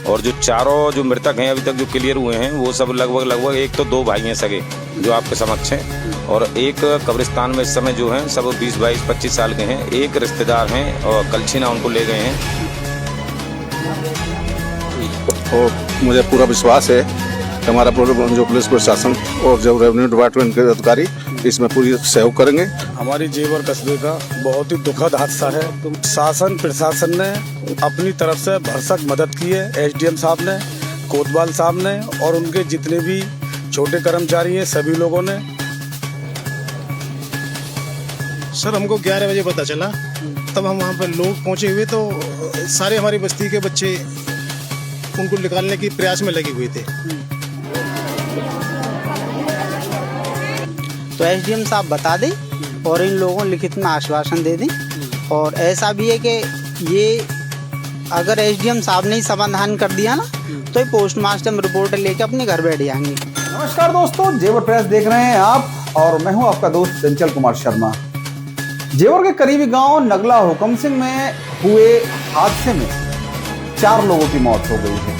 और जो चारों जो मृतक हैं अभी तक जो क्लियर हुए हैं वो सब लगभग एक तो 2 भाई हैं सगे जो आपके समक्ष हैं, और एक कब्रिस्तान में इस समय जो हैं सब 20, 22, 25 साल के हैं। एक रिश्तेदार हैं और कलछीना उनको ले गए हैं। और मुझे पूरा विश्वास है कि हमारा जो पुलिस प्रशासन और जो रेवेन्यू डिपार्टमेंट के अधिकारी इसमें पूरी सहयोग करेंगे। हमारी जेवर कस्बे का बहुत ही दुखद हादसा है। शासन प्रशासन ने अपनी तरफ से भरसक मदद की है। एसडीएम साहब ने, कोतवाल साहब ने और उनके जितने भी छोटे कर्मचारी हैं सभी लोगों ने। सर हमको 11 बजे पता चला, तब हम वहाँ पर लोग पहुँचे हुए तो सारे हमारी बस्ती के बच्चे उनको निकालने की प्रयास में लगे हुए थे। तो एसडीएम साहब बता दें और इन लोगों को लिखित में आश्वासन दे दें। और ऐसा भी है कि ये अगर एसडीएम साहब ने ही समाधान कर दिया ना तो ये पोस्टमार्टम रिपोर्ट लेके अपने घर बैठ जाएंगे। नमस्कार दोस्तों, जेवर प्रेस देख रहे हैं आप और मैं हूं आपका दोस्त चंचल कुमार शर्मा। जेवर के करीबी गांव नगला हुकम सिंह में हुए हादसे में 4 लोगों की मौत हो गई है।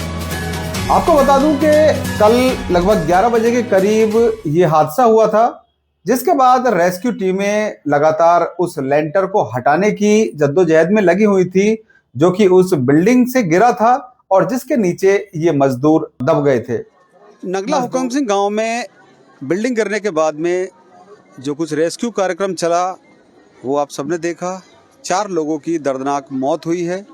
आपको बता दूं कि कल लगभग 11 बजे के करीब ये हादसा हुआ था, जिसके बाद रेस्क्यू टीमें लगातार उस लेंटर को हटाने की जद्दोजहद में लगी हुई थी, जो कि उस बिल्डिंग से गिरा था और जिसके नीचे ये मजदूर दब गए थे। नगला हुकम सिंह गांव में बिल्डिंग गिरने के बाद में जो कुछ रेस्क्यू कार्यक्रम चला वो आप सबने देखा। 4 लोगों की दर्दनाक मौत हुई है।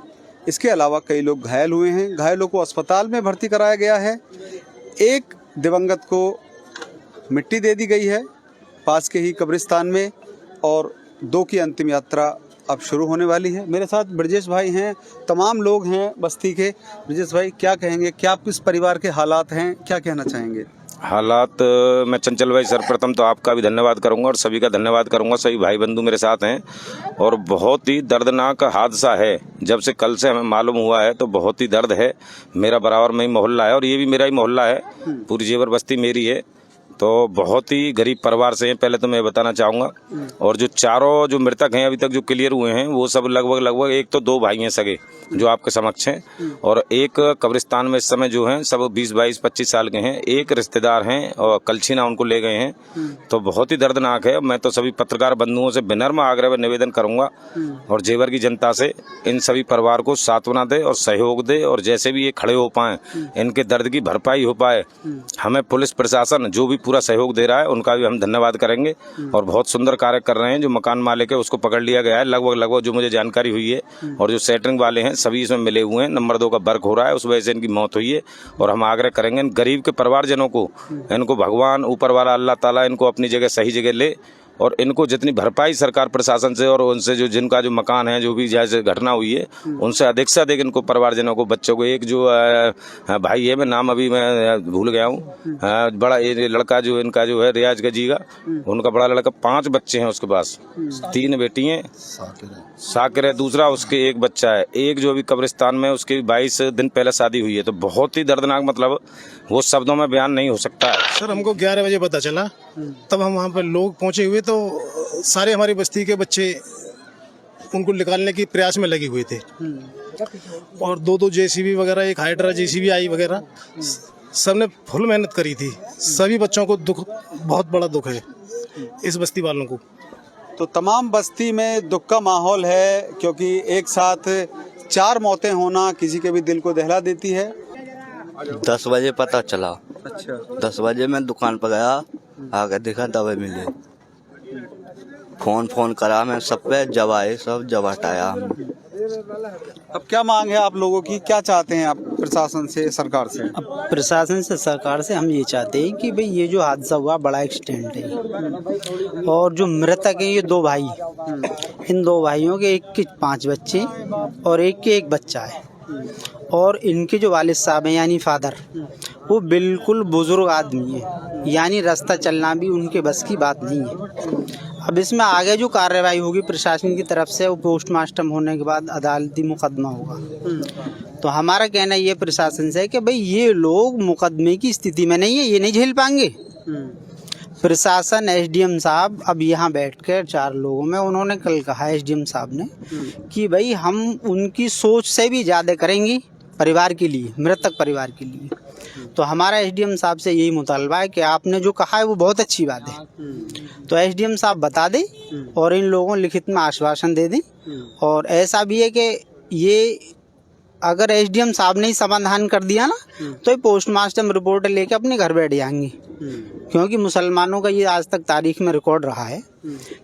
इसके अलावा कई लोग घायल हुए हैं। घायलों को अस्पताल में भर्ती कराया गया है। एक दिवंगत को मिट्टी दे दी गई है पास के ही कब्रिस्तान में, और 2 की अंतिम यात्रा अब शुरू होने वाली है। मेरे साथ ब्रजेश भाई हैं, तमाम लोग हैं बस्ती के। ब्रजेश भाई क्या कहेंगे, क्या किस परिवार के हालात हैं, क्या कहना चाहेंगे? हालात मैं चंचल भाई सर्वप्रथम तो आपका भी धन्यवाद करूंगा और सभी का धन्यवाद करूंगा। सभी भाई बंधु मेरे साथ हैं और बहुत ही दर्दनाक हादसा है। जब से कल से हमें मालूम हुआ है तो बहुत ही दर्द है। मेरा बराबर में ही मोहल्ला है और ये भी मेरा ही मोहल्ला है, पूरी जेवर बस्ती मेरी है। तो बहुत ही गरीब परिवार से हैं, पहले तो मैं बताना चाहूँगा। और जो चारों जो मृतक हैं अभी तक जो क्लियर हुए हैं वो सब लगभग एक तो 2 भाई हैं सगे जो आपके समक्ष हैं, और एक कब्रिस्तान में इस समय जो हैं सब 20, 22, 25 साल के हैं। एक रिश्तेदार हैं और कलछीना उनको ले गए हैं। तो बहुत ही दर्दनाक है। मैं तो सभी पत्रकार बंधुओं से विनम्र आग्रह व निवेदन करूँगा और जेवर की जनता से इन सभी परिवार को सांत्वना दे और सहयोग दे, और जैसे भी ये खड़े हो पाएँ, इनके दर्द की भरपाई हो पाए। हमें पुलिस प्रशासन जो भी पूरा सहयोग दे रहा है उनका भी हम धन्यवाद करेंगे और बहुत सुंदर कार्य कर रहे हैं। जो मकान मालिक है उसको पकड़ लिया गया है लगभग जो मुझे जानकारी हुई है, और जो सेटरिंग वाले हैं सभी इसमें मिले हुए हैं। नंबर 2 का वर्क हो रहा है, उस वजह से इनकी मौत हुई है। और हम आग्रह करेंगे इन गरीब के परिवारजनों को, इनको भगवान ऊपर वाला अल्लाह ताला इनको अपनी जगह सही जगह ले, और इनको जितनी भरपाई सरकार प्रशासन से और उनसे जो जिनका जो मकान है जो भी जैसे घटना हुई है उनसे अधिक इनको परिवारजनों को, बच्चों को। एक जो भाई है, मैं नाम अभी मैं भूल गया हूँ, बड़ा ये लड़का जो इनका जो है रियाज गजीगा, उनका बड़ा लड़का, 5 बच्चे हैं उसके पास, 3 बेटी हैं, साकिर है दूसरा, उसके एक बच्चा है। एक जो अभी कब्रिस्तान में उसकी 22 दिन पहले शादी हुई है। तो बहुत ही दर्दनाक, मतलब वो शब्दों में बयान नहीं हो सकता है। सर हमको 11 बजे पता चला, तब हम वहाँ पर लोग पहुँचे हुए तो सारे हमारी बस्ती के बच्चे उनको निकालने की प्रयास में लगे हुए थे। और 2 जेसीबी वगैरह, एक हाइड्रा जेसीबी आई वगैरह, सबने फुल मेहनत करी थी। सभी बच्चों को दुख, बहुत बड़ा दुख है इस बस्ती वालों को। तो तमाम बस्ती में दुख का माहौल है, क्योंकि एक साथ 4 मौतें होना किसी के भी दिल को दहला देती है। 10 बजे पता चला। अच्छा। 10 बजे मैं दुकान पर गया, आगे देखा दवाई मिली, फोन करा मैं सब पे, जब आए सब जब हटाया। अब क्या मांग है आप लोगों की, क्या चाहते हैं आप प्रशासन से, सरकार से? अब प्रशासन से, सरकार से हम ये चाहते हैं कि भाई ये जो हादसा हुआ बड़ा एक्सीडेंट है, और जो मृतक हैं ये 2 भाई, इन 2 भाइयों के एक के 5 बच्चे और एक के 1 बच्चा है। और इनके जो वालिद साहब हैं यानी फादर, वो बिल्कुल बुजुर्ग आदमी है, यानी रास्ता चलना भी उनके बस की बात नहीं है। अब इसमें आगे जो कार्रवाई होगी प्रशासन की तरफ से, वो पोस्टमार्टम होने के बाद अदालती मुकदमा होगा। तो हमारा कहना ये प्रशासन से है कि भाई ये लोग मुकदमे की स्थिति में नहीं है, ये नहीं झेल पाएंगे। प्रशासन, एसडीएम साहब अब यहाँ बैठकर 4 लोगों में उन्होंने कल कहा, एसडीएम साहब ने, कि भाई हम उनकी सोच से भी ज़्यादा करेंगे परिवार के लिए, मृतक परिवार के लिए। तो हमारा एसडीएम साहब से यही मुतालबा है कि आपने जो कहा है वो बहुत अच्छी बात है, तो एसडीएम साहब बता दें और इन लोगों लिखित में आश्वासन दे दें। और ऐसा भी है कि ये अगर एसडीएम साहब ने ही समाधान कर दिया ना तो ये पोस्टमार्टम रिपोर्ट लेके अपने घर बैठ जाएंगे, क्योंकि मुसलमानों का ये आज तक तारीख में रिकॉर्ड रहा है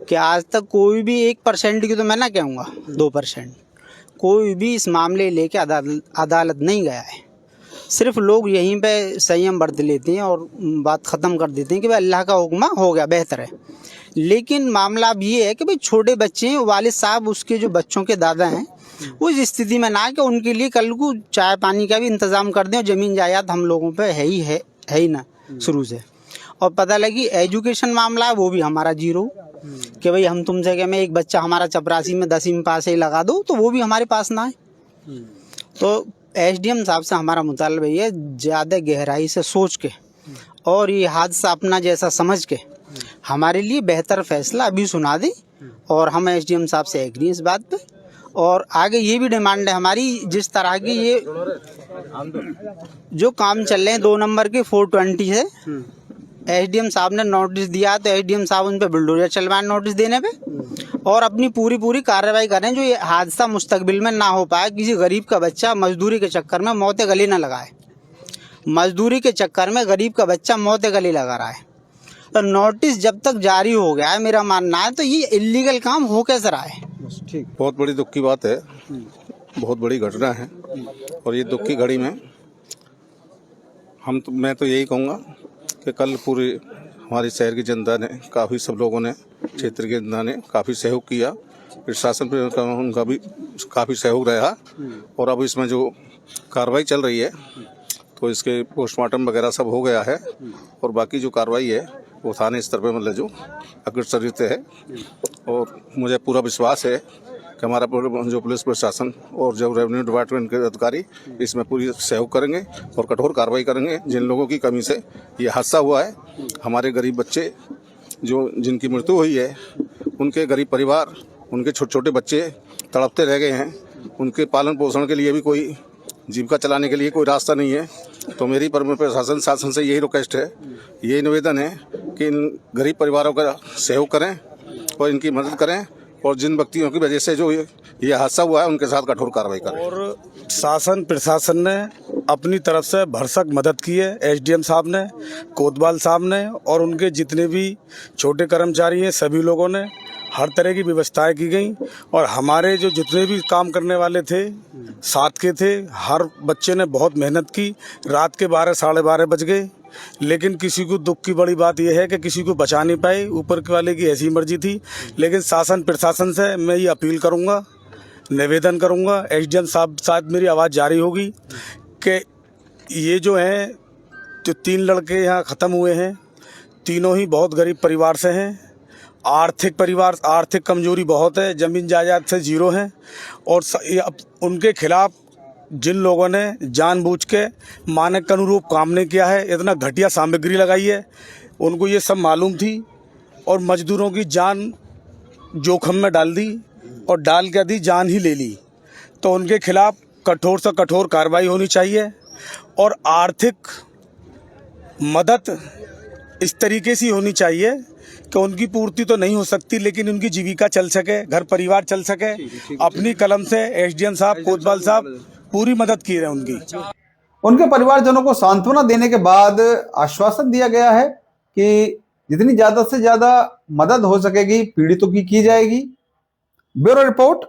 कि आज तक कोई भी 1% की, तो मैं ना कहूँगा 2%, कोई भी इस मामले लेके अदालत नहीं गया है। सिर्फ लोग यहीं पे संयम बरत लेते हैं और बात ख़त्म कर देते हैं कि भाई अल्लाह का हुक्म हो गया, बेहतर है। लेकिन मामला अब ये है कि भाई छोटे बच्चे हैं, वालिद साहब उसके जो बच्चों के दादा हैं वो इस स्थिति में ना कि उनके लिए कल को चाय पानी का भी इंतज़ाम कर दें, और ज़मीन जायदाद हम लोगों पे है ही ना शुरू से। और पता लगी एजुकेशन मामला है वो भी हमारा जीरो, कि भाई हम तुमसे कहें मैं एक बच्चा हमारा चपरासी में 10वीं में पास ही लगा दो, तो वो भी हमारे पास ना है। तो एसडीएम साहब से हमारा मुतालबा ये ज़्यादा गहराई से सोच के और ये हादसा अपना जैसा समझ के हमारे लिए बेहतर फैसला अभी सुना दें। और हम एसडीएम साहब से एग्री इस बात पे, और आगे ये भी डिमांड है हमारी, जिस तरह की ये जो काम चल रहे हैं 2 नंबर के 420 है, एसडीएम साहब ने नोटिस दिया तो एसडीएम साहब उन पे बुलडोजर चलवाएं नोटिस देने पे, और अपनी पूरी कार्रवाई करें जो ये हादसा मुस्तकबिल में ना हो पाए। किसी गरीब का बच्चा मजदूरी के चक्कर में मौत गले ना लगाए, मजदूरी के चक्कर में गरीब का बच्चा मौत गले लगा रहा है। तो नोटिस जब तक जारी हो गया है, मेरा मानना है, तो ये इलीगल काम हो कैसे रहा है। ठीक, बहुत बड़ी दुख की बात है, बहुत बड़ी घटना है। और ये दुख की घड़ी में मैं तो यही कहूँगा कि कल पूरी हमारी शहर की जनता ने, काफ़ी सब लोगों ने, क्षेत्र की जनता ने काफ़ी सहयोग किया, प्रशासन पर उनका भी काफ़ी सहयोग रहा। और अब इसमें जो कार्रवाई चल रही है तो इसके पोस्टमार्टम वगैरह सब हो गया है, और बाकी जो कार्रवाई है वो थाने स्तर पे मतलब जो अग्रसर है। और मुझे पूरा विश्वास है कि हमारा जो पुलिस प्रशासन और जो रेवेन्यू डिपार्टमेंट के अधिकारी इसमें पूरी सहयोग करेंगे और कठोर कार्रवाई करेंगे। जिन लोगों की कमी से ये हादसा हुआ है, हमारे गरीब बच्चे जो जिनकी मृत्यु हुई है, उनके गरीब परिवार, उनके छोटे छोटे बच्चे तड़पते रह गए हैं, उनके पालन पोषण के लिए भी कोई जीविका चलाने के लिए कोई रास्ता नहीं है। तो मेरी प्रशासन शासन से यही रिक्वेस्ट है, यही निवेदन है कि इन गरीब परिवारों का सहयोग करें और इनकी मदद करें, और जिन व्यक्तियों की वजह से जो ये हादसा हुआ है उनके साथ कठोर कार्रवाई करें। और शासन प्रशासन ने अपनी तरफ से भरसक मदद की है। एसडीएम साहब ने, कोतवाल साहब ने और उनके जितने भी छोटे कर्मचारी हैं, सभी लोगों ने हर तरह की व्यवस्थाएं की गई। और हमारे जो जितने भी काम करने वाले थे, साथ के थे, हर बच्चे ने बहुत मेहनत की। रात के 12 साढ़े 12 बज गए, लेकिन किसी को दुख की बड़ी बात यह है कि किसी को बचा नहीं पाए। ऊपर के वाले की ऐसी मर्जी थी। लेकिन शासन प्रशासन से मैं ये अपील करूंगा, निवेदन करूंगा, एसडीएम साहब साथ मेरी आवाज़ जारी होगी कि ये जो हैं, जो 3 लड़के यहाँ ख़त्म हुए हैं, तीनों ही बहुत गरीब परिवार से हैं। आर्थिक कमजोरी बहुत है, ज़मीन जायदाद से जीरो हैं। और उनके खिलाफ जिन लोगों ने जानबूझ के मानक के अनुरूप काम नहीं किया है, इतना घटिया सामग्री लगाई है, उनको ये सब मालूम थी और मजदूरों की जान जोखिम में डाल दी और डाल के दी जान ही ले ली। तो उनके खिलाफ कठोर से कठोर कार्रवाई होनी चाहिए। और आर्थिक मदद इस तरीके से होनी चाहिए कि उनकी पूर्ति तो नहीं हो सकती, लेकिन उनकी जीविका चल सके, घर परिवार चल सके। अपनी कलम से एसडीएम साहब, कोतवाल साहब पूरी मदद की है उनकी। उनके परिवारजनों को सांत्वना देने के बाद आश्वासन दिया गया है कि जितनी ज्यादा से ज्यादा मदद हो सकेगी पीड़ितों की जाएगी। ब्यूरो रिपोर्ट,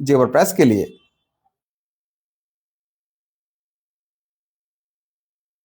जेवर प्रेस के लिए।